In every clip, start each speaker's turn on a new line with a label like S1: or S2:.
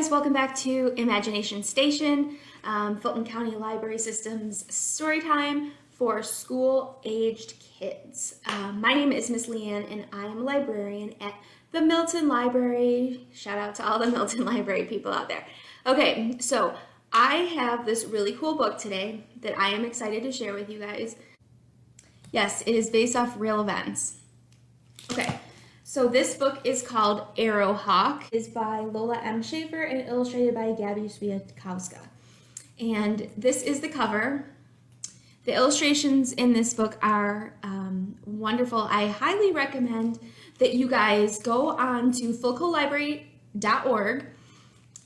S1: guys, welcome back to Imagination Station, Fulton County Library System's Storytime for school-aged kids. My name is Miss Liane and I am a librarian at the Milton Library. Shout out to all the Milton Library people out there. Okay, so I have this really cool book today that I am excited to share with you guys. Yes, it is based off real events. Okay. So this book is called Arrowhawk. It is by Lola M. Schaefer and illustrated by Gabby Swiatkowska. And this is the cover. The illustrations in this book are wonderful. I highly recommend that you guys go on to fulcolibrary.org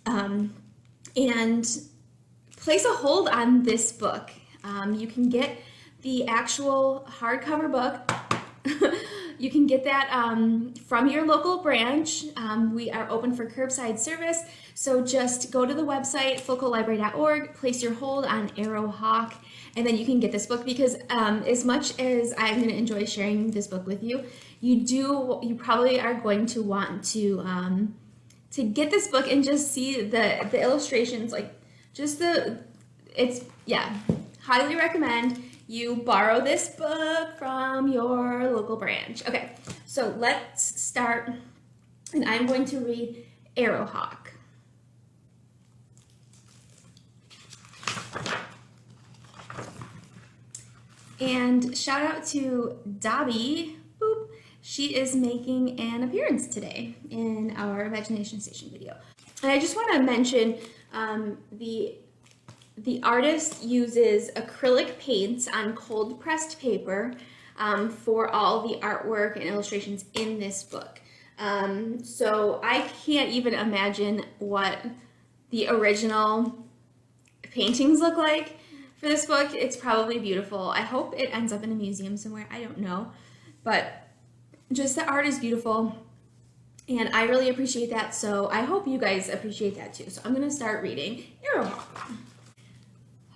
S1: and place a hold on this book. You can get the actual hardcover book. You can get that from your local branch. We are open for curbside service, so just go to the website, fulcolibrary.org, place your hold on Arrowhawk, and then you can get this book because as much as I'm going to enjoy sharing this book with you, you probably are going to want to get this book and just see the illustrations, highly recommend you borrow this book from your local branch. Okay, so let's start, and I'm going to read Arrowhawk. And shout out to Dobby. Boop. She is making an appearance today in our Imagination Station video. And I just want to mention the artist uses acrylic paints on cold pressed paper for all the artwork and illustrations in this book. So I can't even imagine what the original paintings look like for this book. It's probably beautiful. I hope it ends up in a museum somewhere. I don't know. But just the art is beautiful. And I really appreciate that. So I hope you guys appreciate that too. So I'm going to start reading Arrowhawk.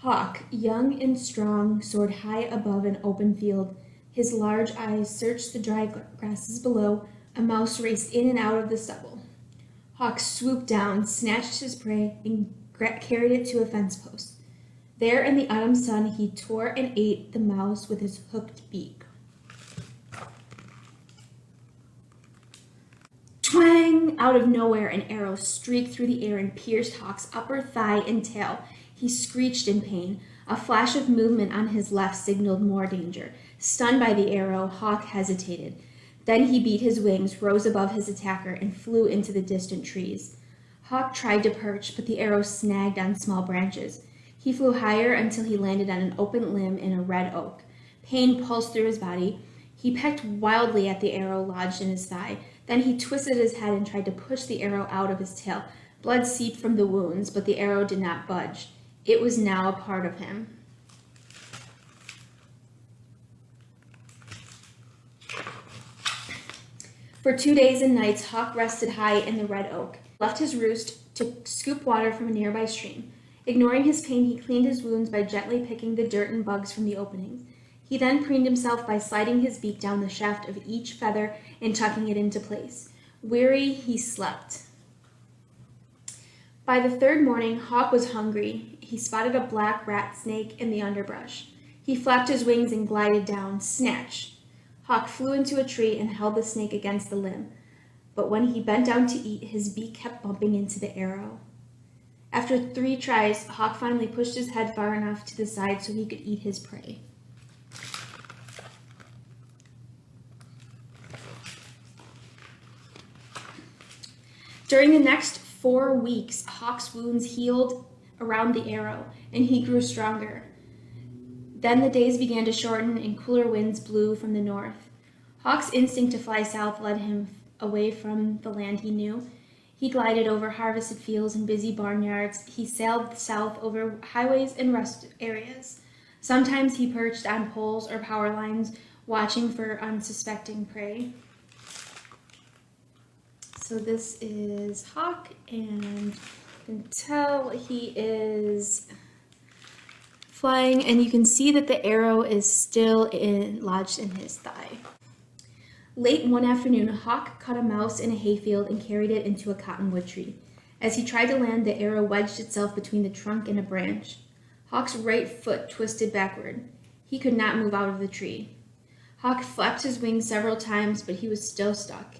S1: Hawk, young and strong, soared high above an open field. His large eyes searched the dry grasses below. A mouse raced in and out of the stubble. Hawk swooped down, snatched his prey, and carried it to a fence post. There in the autumn sun, he tore and ate the mouse with his hooked beak. Twang! Out of nowhere, an arrow streaked through the air and pierced Hawk's upper thigh and tail. He screeched in pain. A flash of movement on his left signaled more danger. Stunned by the arrow, Hawk hesitated. Then he beat his wings, rose above his attacker, and flew into the distant trees. Hawk tried to perch, but the arrow snagged on small branches. He flew higher until he landed on an open limb in a red oak. Pain pulsed through his body. He pecked wildly at the arrow lodged in his thigh. Then he twisted his head and tried to push the arrow out of his tail. Blood seeped from the wounds, but the arrow did not budge. It was now a part of him. For 2 days and nights, Hawk rested high in the red oak, left his roost to scoop water from a nearby stream. Ignoring his pain, he cleaned his wounds by gently picking the dirt and bugs from the openings. He then preened himself by sliding his beak down the shaft of each feather and tucking it into place. Weary, he slept. By the third morning, Hawk was hungry. He spotted a black rat snake in the underbrush. He flapped his wings and glided down. Snatch! Hawk flew into a tree and held the snake against the limb. But when he bent down to eat, his beak kept bumping into the arrow. After 3 tries, Hawk finally pushed his head far enough to the side so he could eat his prey. During the next 4 weeks, Hawk's wounds healed around the arrow, and he grew stronger. Then the days began to shorten, and cooler winds blew from the north. Hawk's instinct to fly south led him away from the land he knew. He glided over harvested fields and busy barnyards. He sailed south over highways and rest areas. Sometimes he perched on poles or power lines, watching for unsuspecting prey. So this is Hawk, and you can tell he is flying, and you can see that the arrow is still lodged in his thigh. Late one afternoon, Hawk caught a mouse in a hayfield and carried it into a cottonwood tree. As he tried to land, the arrow wedged itself between the trunk and a branch. Hawk's right foot twisted backward. He could not move out of the tree. Hawk flapped his wings several times, but he was still stuck.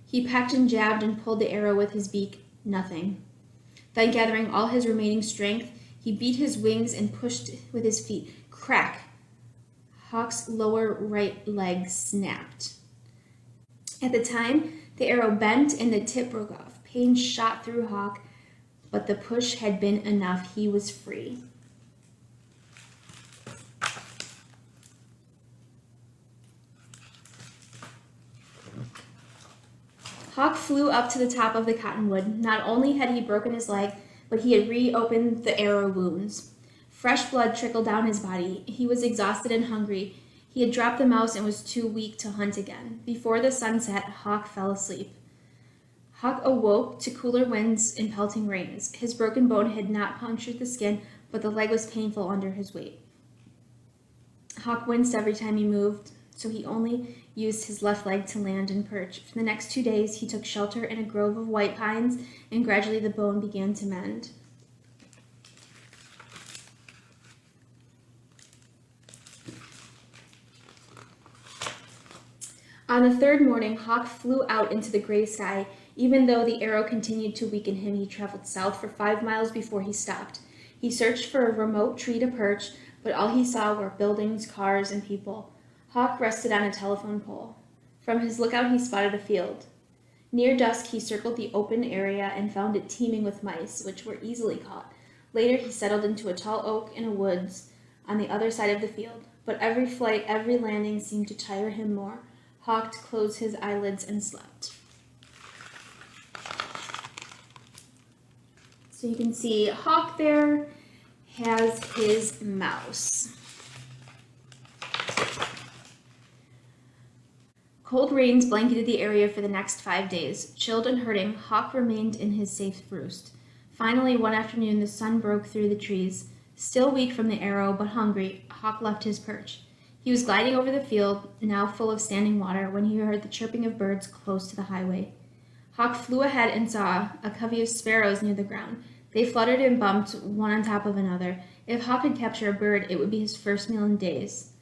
S1: He pecked and jabbed and pulled the arrow with his beak. Nothing. Then, gathering all his remaining strength, he beat his wings and pushed with his feet. Crack! Hawk's lower right leg snapped. At the time, the arrow bent and the tip broke off. Pain shot through Hawk, but the push had been enough. He was free. Hawk flew up to the top of the cottonwood. Not only had he broken his leg, but he had reopened the arrow wounds. Fresh blood trickled down his body. He was exhausted and hungry. He had dropped the mouse and was too weak to hunt again. Before the sun set, Hawk fell asleep. Hawk awoke to cooler winds and pelting rains. His broken bone had not punctured the skin, but the leg was painful under his weight. Hawk winced every time he moved, so he only used his left leg to land and perch. For the next 2 days, he took shelter in a grove of white pines, and gradually the bone began to mend. On the third morning, Hawk flew out into the gray sky. Even though the arrow continued to weaken him, he traveled south for 5 miles before he stopped. He searched for a remote tree to perch, but all he saw were buildings, cars, and people. Hawk rested on a telephone pole. From his lookout, he spotted a field. Near dusk, he circled the open area and found it teeming with mice, which were easily caught. Later, he settled into a tall oak in a woods on the other side of the field. But every flight, every landing seemed to tire him more. Hawk closed his eyelids and slept. So you can see Hawk there has his mouse. Cold rains blanketed the area for the next 5 days. Chilled and hurting, Hawk remained in his safe roost. Finally, one afternoon, the sun broke through the trees. Still weak from the arrow, but hungry, Hawk left his perch. He was gliding over the field, now full of standing water, when he heard the chirping of birds close to the highway. Hawk flew ahead and saw a covey of sparrows near the ground. They fluttered and bumped, one on top of another. If Hawk could capture a bird, it would be his first meal in days.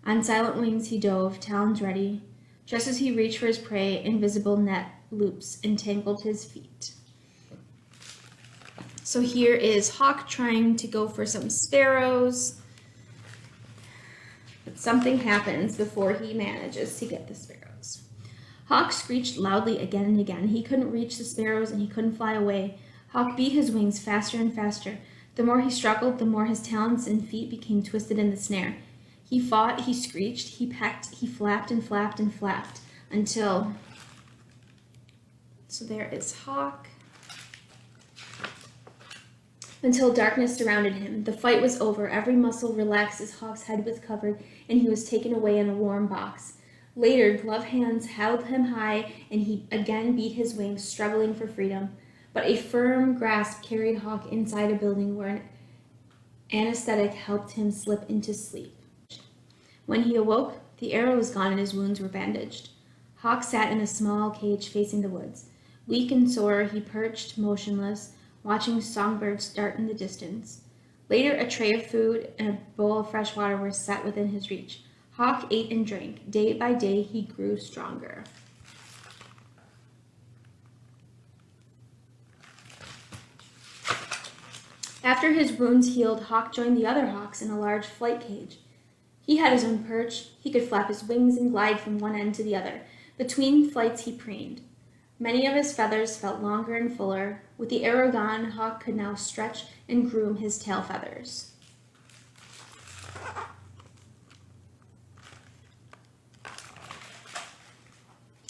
S1: On silent wings he dove, talons ready. Just as he reached for his prey, invisible net loops entangled his feet. So here is Hawk trying to go for some sparrows. But something happens before he manages to get the sparrows. Hawk screeched loudly again and again. He couldn't reach the sparrows and he couldn't fly away. Hawk beat his wings faster and faster. The more he struggled, the more his talons and feet became twisted in the snare. He fought, he screeched, he pecked, he flapped and flapped and flapped until... So there is Hawk. Until darkness surrounded him. The fight was over. Every muscle relaxed as Hawk's head was covered, and he was taken away in a warm box. Later, gloved hands held him high, and he again beat his wings, struggling for freedom. But a firm grasp carried Hawk inside a building where an anesthetic helped him slip into sleep. When he awoke, the arrow was gone and his wounds were bandaged. Hawk sat in a small cage facing the woods. Weak and sore, he perched motionless, watching songbirds dart in the distance. Later, a tray of food and a bowl of fresh water were set within his reach. Hawk ate and drank. Day by day, he grew stronger. After his wounds healed, Hawk joined the other hawks in a large flight cage. He had his own perch. He could flap his wings and glide from one end to the other. Between flights, he preened. Many of his feathers felt longer and fuller. With the arrow gone, Hawk could now stretch and groom his tail feathers.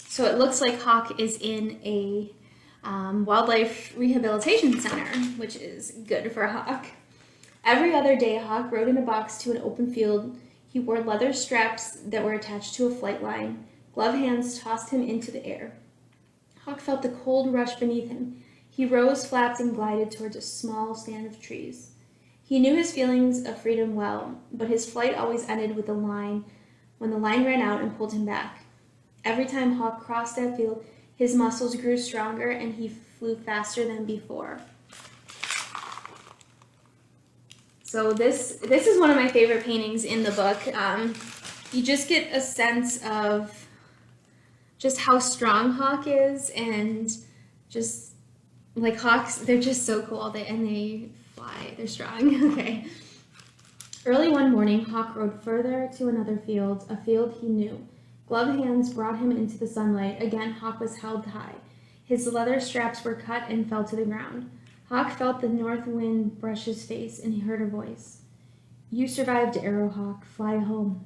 S1: So it looks like Hawk is in a wildlife rehabilitation center, which is good for Hawk. Every other day, Hawk rode in a box to an open field. He wore leather straps that were attached to a flight line. Gloved hands tossed him into the air. Hawk felt the cold rush beneath him. He rose, flapped, and glided towards a small stand of trees. He knew his feelings of freedom well, but his flight always ended with a line when the line ran out and pulled him back. Every time Hawk crossed that field, his muscles grew stronger and he flew faster than before. So this is one of my favorite paintings in the book. You just get a sense of just how strong Hawk is, and just like hawks, they're just so cool. They fly, they're strong. Okay. Early one morning, Hawk rode further to another field, a field he knew. Gloved hands brought him into the sunlight. Again, Hawk was held high. His leather straps were cut and fell to the ground. Hawk felt the north wind brush his face, and he heard a voice. You survived, Arrowhawk. Fly home.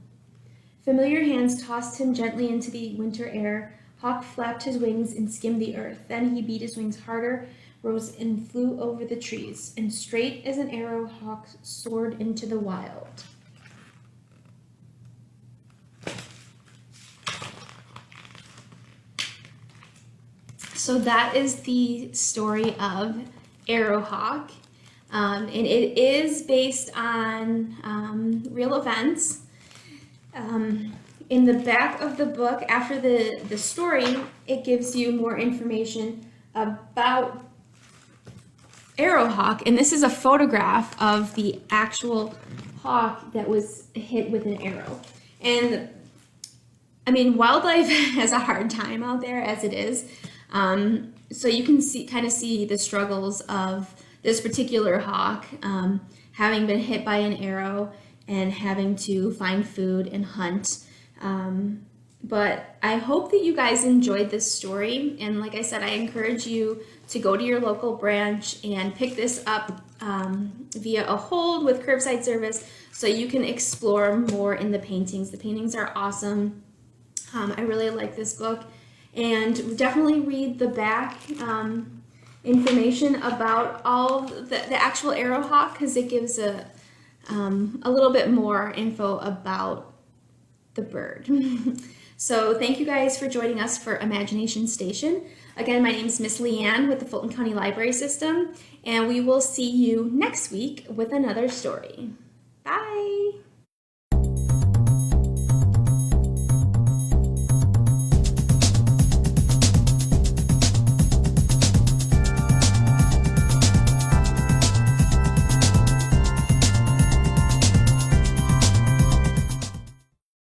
S1: Familiar hands tossed him gently into the winter air. Hawk flapped his wings and skimmed the earth. Then he beat his wings harder, rose and flew over the trees, and straight as an arrow, Hawk soared into the wild. So that is the story of Arrowhawk, and it is based on real events. In the back of the book, after the story, it gives you more information about Arrowhawk, and this is a photograph of the actual hawk that was hit with an arrow. And I mean, wildlife has a hard time out there as it is. So you can kind of see the struggles of this particular hawk, having been hit by an arrow and having to find food and hunt. But I hope that you guys enjoyed this story. And like I said, I encourage you to go to your local branch and pick this up via a hold with curbside service so you can explore more in the paintings. The paintings are awesome. I really like this book. And definitely read the back information about all the actual Arrowhawk, because it gives a little bit more info about the bird. So thank you guys for joining us for Imagination Station. Again, my name is Miss Liane with the Fulton County Library System, and we will see you next week with another story. Bye!